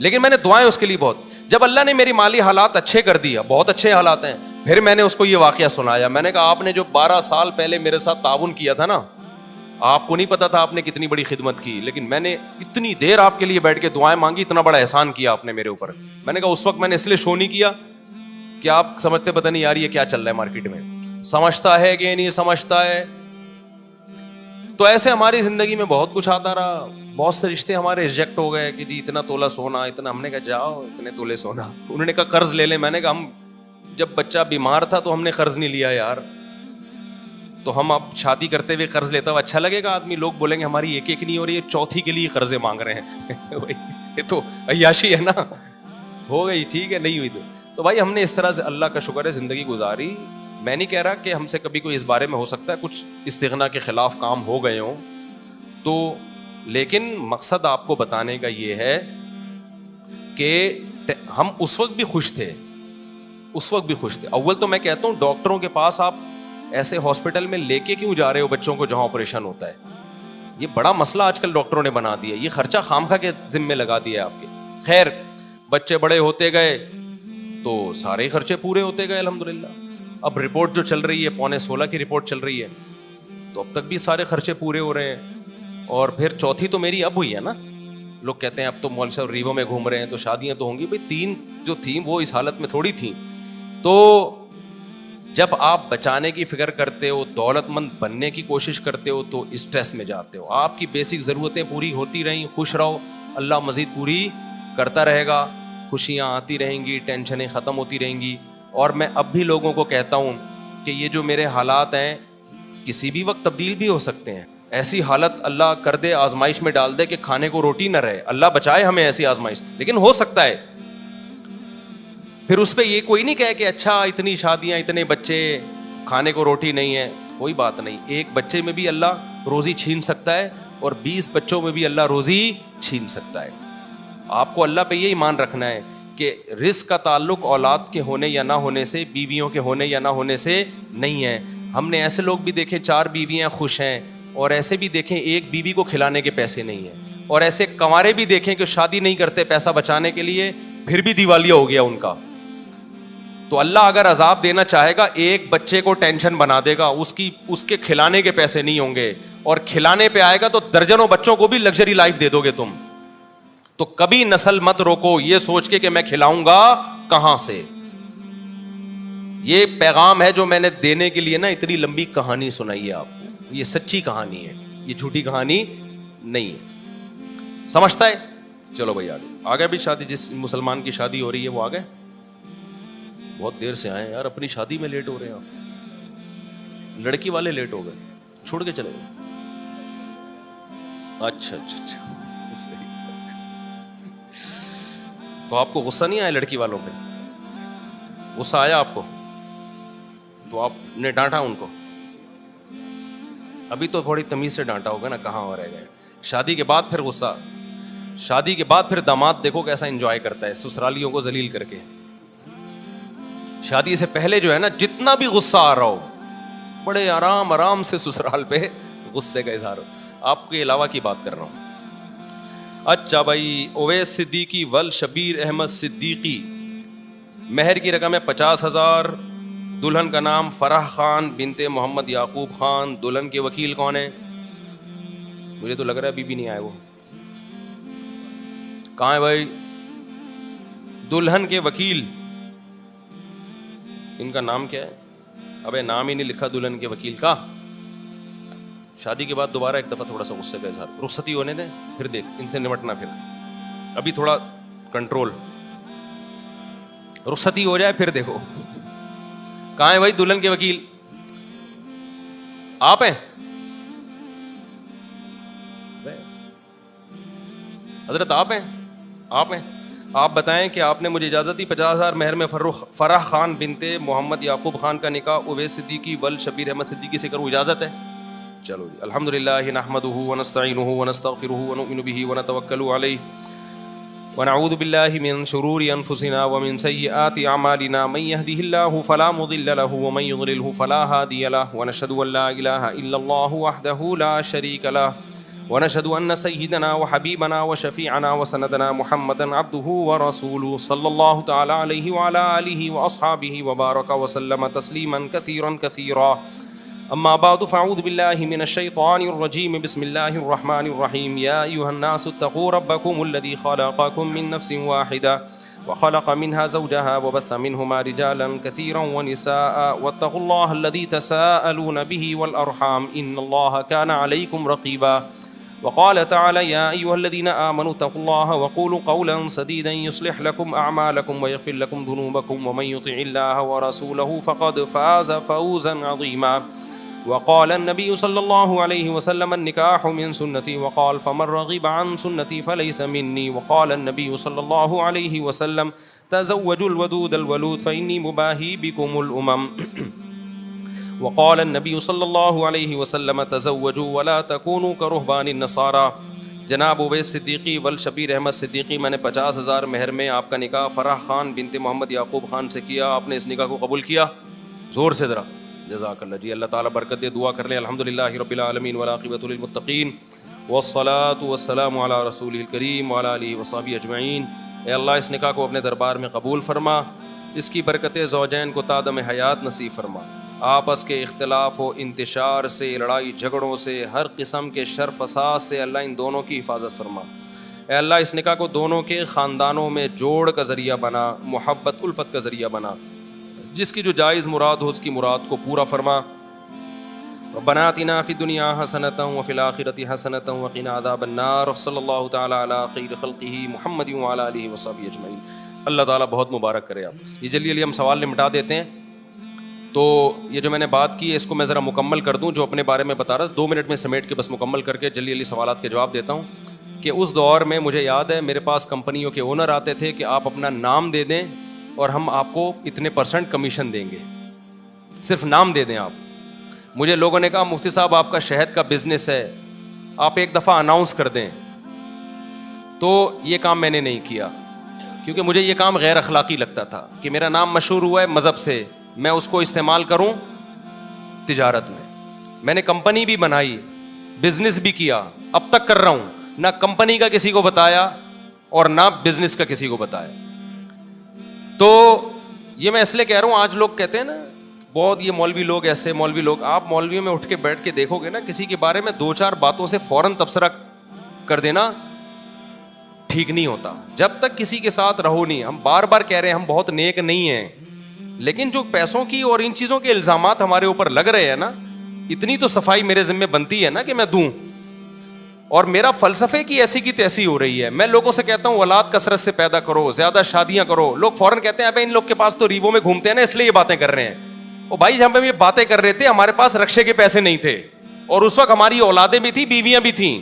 لیکن میں نے دعائیں اس کے لیے بہت. جب اللہ نے میری مالی حالات اچھے کر دیا, بہت اچھے حالات ہیں, پھر میں نے اس کو یہ واقعہ سنایا. میں نے کہا آپ نے جو 12 سال پہلے میرے ساتھ تعاون کیا تھا نا, آپ کو نہیں پتا تھا آپ نے کتنی بڑی خدمت کی, لیکن میں نے اتنی دیر آپ کے لیے بیٹھ کے دعائیں مانگی, اتنا بڑا احسان کیا آپ نے میرے اوپر. میں نے کہا اس وقت میں نے اس لیے شو نہیں کیا کہ آپ سمجھتے پتہ نہیں یار یہ کیا چل رہا ہے مارکیٹ میں, سمجھتا ہے کہ نہیں سمجھتا ہے. تو ایسے ہماری زندگی میں بہت کچھ آتا رہا, بہت سے رشتے ہمارے ریجیکٹ ہو گئے کہ جی اتنا تولہ سونا, اتنا. ہم نے کہا جاؤ اتنے تولے سونا. انہوں نے کہا قرض لے لیں. میں نے کہا ہم جب بچہ بیمار تھا تو ہم نے قرض نہیں لیا یار, تو ہم اب شادی کرتے ہوئے قرض لیتا ہوا اچھا لگے گا؟ آدمی لوگ بولیں گے ہماری ایک ایک نہیں ہو رہی ہے, چوتھی کے لیے قرضے مانگ رہے ہیں. یہ تو عیاشی ہے نا. ہو گئی ٹھیک ہے, نہیں ہوئی تو بھائی ہم نے اس طرح سے اللہ کا شکر ہے زندگی گزاری. میں نہیں کہہ رہا کہ ہم سے کبھی کوئی اس بارے میں ہو سکتا ہے کچھ استغنا کے خلاف کام ہو گئے ہوں تو, لیکن مقصد آپ کو بتانے کا یہ ہے کہ ہم اس وقت بھی خوش تھے, اس وقت بھی خوش تھے. اول تو میں کہتا ہوں ڈاکٹروں کے پاس آپ ایسے ہاسپٹل میں لے کے کیوں جا رہے ہو بچوں کو جہاں آپریشن ہوتا ہے؟ یہ بڑا مسئلہ آج کل ڈاکٹروں نے بنا دیا, یہ خرچہ خامخواہ کے ذمے لگا دیا آپ کے. خیر بچے بڑے ہوتے گئے تو سارے خرچے پورے ہوتے گئے الحمدللہ. اب رپورٹ جو چل رہی ہے 15.16 کی رپورٹ چل رہی ہے, تو اب تک بھی سارے خرچے پورے ہو رہے ہیں. اور پھر چوتھی تو میری اب ہوئی ہے نا. لوگ کہتے ہیں اب تو مولوی صاحب ریوو میں گھوم رہے ہیں تو شادیاں تو ہوں گی. بھائی 3 جو تھیں وہ اس حالت میں تھوڑی تھیں. تو جب آپ بچانے کی فکر کرتے ہو, دولت مند بننے کی کوشش کرتے ہو, تو اسٹریس میں جاتے ہو. آپ کی بیسک ضرورتیں پوری ہوتی رہیں, خوش رہو, اللہ مزید پوری کرتا رہے گا, خوشیاں آتی رہیں گی, ٹینشنیں ختم ہوتی رہیں گی. اور میں اب بھی لوگوں کو کہتا ہوں کہ یہ جو میرے حالات ہیں کسی بھی وقت تبدیل بھی ہو سکتے ہیں. ایسی حالت اللہ کر دے, آزمائش میں ڈال دے کہ کھانے کو روٹی نہ رہے, اللہ بچائے ہمیں ایسی آزمائش, لیکن ہو سکتا ہے. پھر اس پہ یہ کوئی نہیں کہے کہ اچھا اتنی شادیاں, اتنے بچے, کھانے کو روٹی نہیں ہے. کوئی بات نہیں, ایک بچے میں بھی اللہ روزی چھین سکتا ہے اور 20 بچوں میں بھی اللہ روزی چھین سکتا ہے. آپ کو اللہ پہ یہ ایمان رکھنا ہے کہ رزق کا تعلق اولاد کے ہونے یا نہ ہونے سے, بیویوں کے ہونے یا نہ ہونے سے نہیں ہے. ہم نے ایسے لوگ بھی دیکھے 4 بیویاں خوش ہیں, اور ایسے بھی دیکھیں ایک بیوی کو کھلانے کے پیسے نہیں ہیں, اور ایسے کنوارے بھی دیکھیں کہ شادی نہیں کرتے پیسہ بچانے کے لیے, پھر بھی دیوالیہ ہو گیا ان کا. تو اللہ اگر عذاب دینا چاہے گا ایک بچے کو ٹینشن بنا دے گا, اس کے کھلانے کے پیسے نہیں ہوں گے, اور کھلانے پہ آئے گا تو درجنوں بچوں کو بھی لگژری لائف دے دو گے تم. تو کبھی نسل مت روکو یہ سوچ کے کہ میں کھلاؤں گا کہاں سے. یہ پیغام ہے جو میں نے دینے کے لیے نا اتنی لمبی کہانی سنائی ہے آپ کو. یہ سچی کہانی ہے, یہ جھوٹی کہانی نہیں ہے. سمجھتا ہے؟ چلو بھائی آگے بھی شادی, جس مسلمان کی شادی ہو رہی ہے وہ آگے. بہت دیر سے آئے یار, اپنی شادی میں لیٹ ہو رہے ہیں آپ. لڑکی والے لیٹ ہو گئے, چھوڑ کے چلے گئے. اچھا اچھا اچھا, تو آپ کو غصہ نہیں آیا لڑکی والوں پہ؟ غصہ آیا آپ کو تو آپ نے ڈانٹا ان کو؟ ابھی تو تھوڑی تمیز سے ڈانٹا ہوگا نا, کہاں ہو رہ گئے. شادی کے بعد پھر غصہ, شادی کے بعد پھر داماد دیکھو کیسا انجوائے کرتا ہے سسرالیوں کو ذلیل کر کے. شادی سے پہلے جو ہے نا جتنا بھی غصہ آ رہا ہو بڑے آرام آرام سے سسرال پہ غصے کا اظہار ہوتا ہے. آپ کے علاوہ کی بات کر رہا ہوں. اچھا بھائی, اویس صدیقی ول شبیر احمد صدیقی, مہر کی رقم ہے 50,000, دلہن کا نام فرح خان بنت محمد یعقوب خان. دلہن کے وکیل کون ہیں؟ مجھے تو لگ رہا ہے ابھی بھی نہیں آئے وہ. کہاں ہے بھائی دلہن کے وکیل؟ ان کا نام کیا ہے؟ ابے نام ہی نہیں لکھا دلہن کے وکیل کا. شادی کے بعد دوبارہ ایک دفعہ تھوڑا سا غصے کا اظہار, رخصتی ہونے دیں پھر دیکھ ان سے نمٹنا. پھر ابھی تھوڑا کنٹرول, رخصتی ہو جائے پھر دیکھو. کہاں ہے بھائی دلہن کے وکیل؟ آپ ہیں حضرت؟ آپ ہیں؟ آپ ہیں؟ آپ بتائیں کہ آپ نے مجھے اجازت دی 50,000 مہر میں فرح خان بنت محمد یعقوب خان کا نکاح اویس صدیقی ول شبیر احمد صدیقی سے کروں, اجازت ہے؟ چلو جی. الحمدللہ نحمدہ ونستعینہ ونستغفرہ ونؤمن بہ ونتوکل علیہ ونعوذ باللہ من شرور انفسنا ومن سیئات اعمالنا من یهده اللہ فلا مضل له ومن یضللہ فلا ہادی له ونشهد ان لا الہ الا اللہ وحدہ لا شریک له ونشهد أن سيدنا وحبيبنا وشفيعنا وسندنا محمدا عبده ورسوله صلى الله تعالى عليه وعلى آله وأصحابه وبارك وسلم تسليما كثيرا كثيرا. أما بعد فأعوذ بالله من الشيطان الرجيم. بسم الله الرحمن الرحيم. يا أيها الناس اتقوا ربكم الذي خلقكم من نفس واحدة وخلق منها زوجها وبث منهما رجالا كثيرا ونساء واتقوا الله الذي تساءلون به والأرحام إن الله كان عليكم رقيبا. وقال تعالى يا أيها الذين آمنوا اتقوا الله وقولوا قولا سديدا يصلح لكم أعمالكم ويغفر لكم ذنوبكم ومن يطع الله ورسوله فقد فاز فوزا عظيما. وقال النبي صلى الله عليه وسلم النكاح من سنتي وقال فمن رغب عن سنتي فليس مني. وقال النبي صلى الله عليه وسلم تزوجوا الودود الولود فإني مباهي بكم الأمم. وقال النبي صلی اللہ علیہ وسلم تزوجوا ولا تکونوا کرہبان النصارى. جناب اویس صدیقی والشبیر احمد صدیقی، میں نے 50,000 مہر میں آپ کا نکاح فرح خان بنت محمد یعقوب خان سے کیا. آپ نے اس نکاح کو قبول کیا؟ زور سے ذرا جزاک اللہ جی. اللہ تعالیٰ برکت دے. دعا کر لیں. الحمدللہ رب العالمین والعاقبۃ للمتقین والصلاۃ والسلام علی رسولہ الکریم وعلی آلہ وصحبہ اجمعین. اے اللہ اس نکاح کو اپنے دربار میں قبول فرما. اس کی برکتیں زوجین کو تادم حیات نصیب فرما. آپس کے اختلاف و انتشار سے، لڑائی جھگڑوں سے، ہر قسم کے شر فساد سے اللہ ان دونوں کی حفاظت فرما. اے اللہ اس نکاح کو دونوں کے خاندانوں میں جوڑ کا ذریعہ بنا، محبت الفت کا ذریعہ بنا. جس کی جو جائز مراد ہو اس کی مراد کو پورا فرما. ربنا آتنا فی الدنیا حسنۃ وفی الآخرۃ حسنۃ وقنا عذاب النار. صلی اللہ تعالی علی خیر خلقہ محمد وعلی آلہ وصحبہ اجمعین. اللہ تعالیٰ بہت مبارک کرے. آپ یہ جلدی ہم سوال نمٹا دیتے ہیں. تو یہ جو میں نے بات کی ہے اس کو میں ذرا مکمل کر دوں. جو اپنے بارے میں بتا رہا تھا 2 منٹ میں سمیٹ کے بس مکمل کر کے جلدی سوالات کے جواب دیتا ہوں. کہ اس دور میں مجھے یاد ہے میرے پاس کمپنیوں کے اونر آتے تھے کہ آپ اپنا نام دے دیں اور ہم آپ کو اتنے % کمیشن دیں گے. صرف نام دے دیں آپ. مجھے لوگوں نے کہا مفتی صاحب آپ کا شہد کا بزنس ہے، آپ ایک دفعہ اناؤنس کر دیں. تو یہ کام میں نے نہیں کیا کیونکہ مجھے یہ کام غیر اخلاقی لگتا تھا کہ میرا نام مشہور ہوا ہے مذہب سے، میں اس کو استعمال کروں تجارت میں. میں نے کمپنی بھی بنائی، بزنس بھی کیا، اب تک کر رہا ہوں. نہ کمپنی کا کسی کو بتایا اور نہ بزنس کا کسی کو بتایا. تو یہ میں اس لیے کہہ رہا ہوں، آج لوگ کہتے ہیں نا بہت یہ مولوی لوگ ایسے مولوی لوگ. آپ مولویوں میں اٹھ کے بیٹھ کے دیکھو گے نا کسی کے بارے میں 2-4 باتوں سے فوراً تبصرہ کر دینا ٹھیک نہیں ہوتا. جب تک کسی کے ساتھ رہو نہیں. ہم بار بار کہہ رہے ہیں ہم بہت نیک نہیں ہیں، لیکن جو پیسوں کی اور ان چیزوں کے الزامات ہمارے اوپر لگ رہے ہیں نا، اتنی تو صفائی میرے ذمہ بنتی ہے نا کہ میں دوں. اور میرا فلسفے کی ایسی کی تیسی ہو رہی ہے. میں لوگوں سے کہتا ہوں اولاد کثرت سے پیدا کرو، زیادہ شادیاں کرو. لوگ فوراً کہتے ہیں ابے ان لوگ کے پاس تو ریوو میں گھومتے ہیں نا اس لیے یہ باتیں کر رہے ہیں. او بھائی جب ہم یہ باتیں کر رہے تھے ہمارے پاس رکشے کے پیسے نہیں تھے اور اس وقت ہماری اولادیں بھی تھیں، بیویاں بھی تھیں.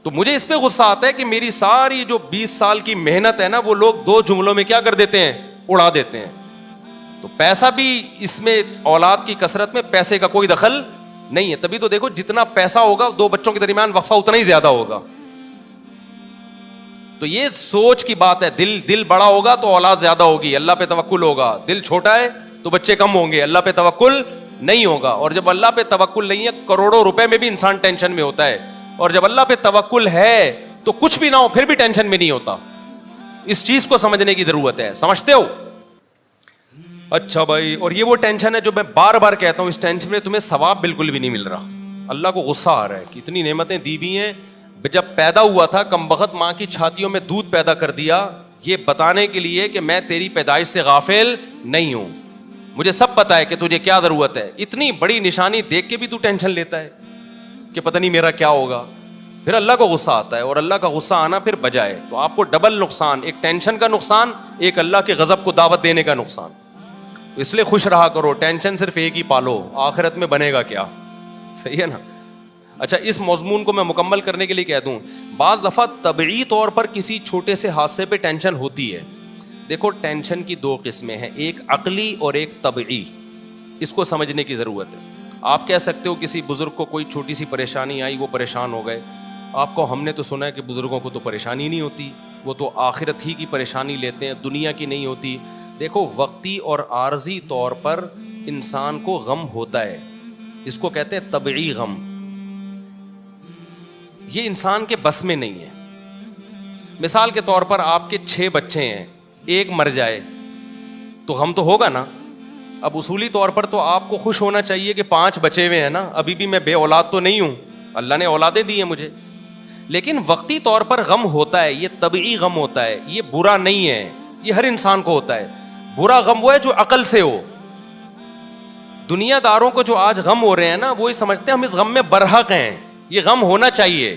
تو مجھے اس پہ غصہ آتا ہے کہ میری ساری جو 20 سال کی محنت ہے نا وہ لوگ 2 جملوں میں کیا کر دیتے ہیں، اڑا دیتے ہیں. تو پیسہ بھی اس میں اولاد کی کثرت میں پیسے کا کوئی دخل نہیں ہے. تبھی تو دیکھو جتنا پیسہ ہوگا 2 بچوں کے درمیان وقفہ اتنا ہی زیادہ ہوگا. تو یہ سوچ کی بات ہے. دل بڑا ہوگا تو اولاد زیادہ ہوگی، اللہ پہ توکل ہوگا. دل چھوٹا ہے تو بچے کم ہوں گے، اللہ پہ توکل نہیں ہوگا. اور جب اللہ پہ توکل نہیں ہے کروڑوں روپے میں بھی انسان ٹینشن میں ہوتا ہے. اور جب اللہ پہ توکل ہے تو کچھ بھی نہ ہو پھر بھی ٹینشن میں نہیں ہوتا. اس چیز کو سمجھنے کی ضرورت ہے. سمجھتے ہو؟ اچھا بھائی. اور یہ وہ ٹینشن ہے جو میں بار بار کہتا ہوں، اس ٹینشن میں تمہیں ثواب بالکل بھی نہیں مل رہا. اللہ کو غصہ آ رہا ہے کہ اتنی نعمتیں دی ہوئی ہیں. جب پیدا ہوا تھا کم بخت ماں کی چھاتیوں میں دودھ پیدا کر دیا، یہ بتانے کے لیے کہ میں تیری پیدائش سے غافل نہیں ہوں، مجھے سب پتا ہے کہ تجھے کیا ضرورت ہے. اتنی بڑی نشانی دیکھ کے بھی تو ٹینشن لیتا ہے کہ پتہ نہیں میرا کیا ہوگا. پھر اللہ کو غصہ آتا ہے اور اللہ کا غصہ آنا پھر بجائے. تو آپ کو ڈبل نقصان، ایک ٹینشن کا نقصان، ایک اللہ کے غضب کو دعوت دینے کا نقصان. تو اس لیے خوش رہا کرو. ٹینشن صرف ایک ہی پالو، آخرت میں بنے گا کیا. صحیح ہے نا. اچھا اس مضمون کو میں مکمل کرنے کے لیے کہہ دوں، بعض دفعہ طبعی طور پر کسی چھوٹے سے حادثے پہ ٹینشن ہوتی ہے. دیکھو ٹینشن کی 2 قسمیں ہیں، ایک عقلی اور ایک طبعی. اس کو سمجھنے کی ضرورت ہے. آپ کہہ سکتے ہو کسی بزرگ کو کوئی چھوٹی سی پریشانی آئی وہ پریشان ہو گئے. آپ کو ہم نے تو سنا ہے کہ بزرگوں کو تو پریشانی نہیں ہوتی، وہ تو آخرت ہی کی پریشانی لیتے ہیں، دنیا کی نہیں ہوتی. دیکھو وقتی اور عارضی طور پر انسان کو غم ہوتا ہے، اس کو کہتے ہیں طبعی غم. یہ انسان کے بس میں نہیں ہے. مثال کے طور پر آپ کے 6 بچے ہیں, ایک مر جائے تو غم تو ہوگا نا. اب اصولی طور پر تو آپ کو خوش ہونا چاہیے کہ 5 بچے ہوئے ہیں نا, ابھی بھی میں بے اولاد تو نہیں ہوں, اللہ نے اولادیں دی ہیں مجھے. لیکن وقتی طور پر غم ہوتا ہے, یہ طبعی غم ہوتا ہے, یہ برا نہیں ہے, یہ ہر انسان کو ہوتا ہے. برا غم وہ ہے جو عقل سے ہو. دنیا داروں کو جو آج غم ہو رہے ہیں نا, وہ یہ سمجھتے ہیں ہم اس غم میں برحق ہیں, یہ غم ہونا چاہیے.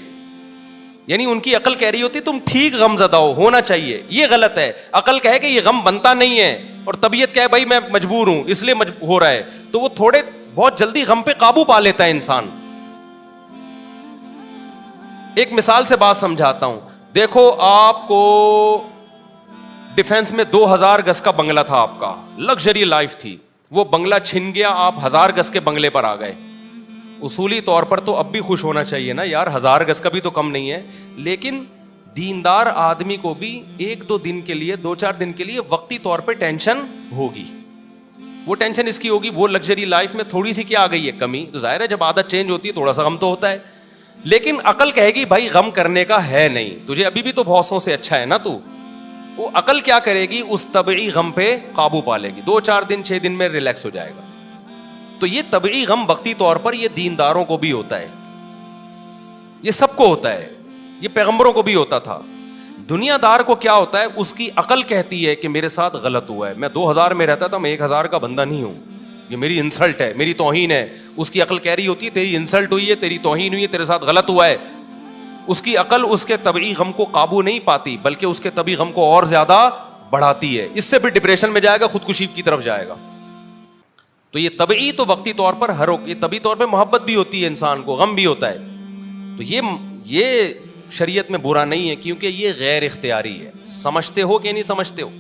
یعنی ان کی عقل کہہ رہی ہوتی تم ٹھیک غم زدہ ہو, ہونا چاہیے. یہ غلط ہے. عقل کہے کہ یہ غم بنتا نہیں ہے, اور طبیعت کہے بھائی میں مجبور ہوں اس لیے ہو رہا ہے, تو وہ تھوڑے بہت جلدی غم پہ قابو پا لیتا ہے انسان. ایک مثال سے بات سمجھاتا ہوں. دیکھو آپ کو ڈیفنس میں 2000 گز کا بنگلہ تھا, آپ کا لگژری لائف تھی, وہ بنگلہ چھن گیا, آپ 1000 گز کے بنگلے پر آ گئے. اصولی طور پر تو اب بھی خوش ہونا چاہیے نا یار, 1000 گز کا بھی تو کم نہیں ہے. لیکن دیندار آدمی کو بھی 1-2 دن کے لیے, 2-4 دن کے لیے وقتی طور پہ ٹینشن ہوگی. وہ ٹینشن اس کی ہوگی, وہ لگژری لائف میں تھوڑی سی کیا آ گئی ہے, کمی. تو ظاہر ہے جب عادت چینج ہوتی ہے تھوڑا سا غم تو ہوتا ہے. لیکن عقل کہے گی بھائی غم کرنے کا ہے نہیں, تجھے ابھی بھی تو بہتوں سے اچھا ہے نا تو. وہ عقل کیا کرے گی, اس طبعی غم پہ قابو پا لے گی, 2-4 دن 6 دن میں ریلیکس ہو جائے گا. تو یہ طبعی غم وقتی طور پر یہ دینداروں کو بھی ہوتا ہے, یہ سب کو ہوتا ہے, یہ پیغمبروں کو بھی ہوتا تھا. دنیا دار کو کیا ہوتا ہے, اس کی عقل کہتی ہے کہ میرے ساتھ غلط ہوا ہے, میں 2000 میں رہتا تھا, میں 1000 کا بندہ نہیں ہوں, یہ میری انسلٹ ہے, میری توہین ہے. اس کی عقل کہہ رہی ہوتی ہے تیری انسلٹ ہوئی ہے, تیری توہین ہوئی ہے, تیرے ساتھ غلط ہوا ہے. اس کی عقل اس کے طبعی غم کو قابو نہیں پاتی, بلکہ اس کے طبعی غم کو اور زیادہ بڑھاتی ہے. اس سے بھی ڈپریشن میں جائے گا, خودکشی کی طرف جائے گا. تو یہ طبعی تو وقتی طور پر یہ طبعی طور پہ محبت بھی ہوتی ہے انسان کو, غم بھی ہوتا ہے. تو یہ شریعت میں برا نہیں ہے, کیونکہ یہ غیر اختیاری ہے. سمجھتے ہو کہ نہیں سمجھتے ہو؟